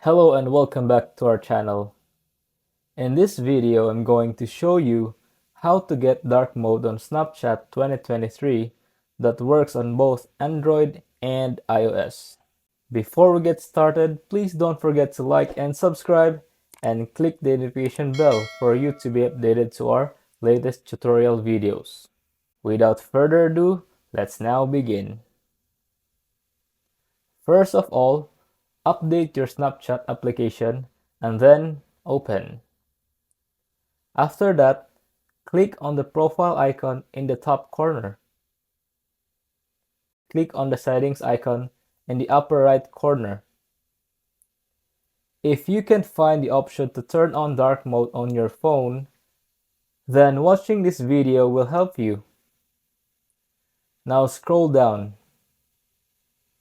Hello and welcome back to our channel. In this video, I'm going to show you how to get dark mode on Snapchat 2023 that works on both Android and iOS. Before we get started, please don't forget to like and subscribe and click the notification bell for you to be updated to our latest tutorial videos. Without further ado, let's now begin. First of all, update your Snapchat application and then open. After that, click on the profile icon in the top corner. Click on the settings icon in the upper right corner. If you can find the option to turn on dark mode on your phone, then watching this video will help you. Now scroll down.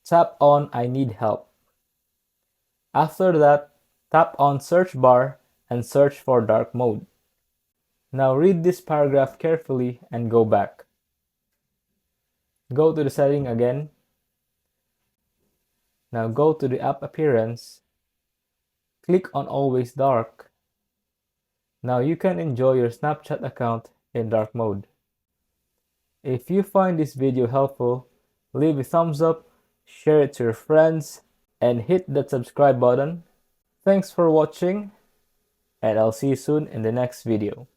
Tap on I need help. After that, tap on search bar and search for dark mode. Now read this paragraph carefully and go back. Go to the setting again. Now go to the app appearance. Click on always dark. Now you can enjoy your Snapchat account in dark mode. If you find this video helpful, leave a thumbs up, share it to your friends, and hit that subscribe button. Thanks for watching, and I'll see you soon in the next video.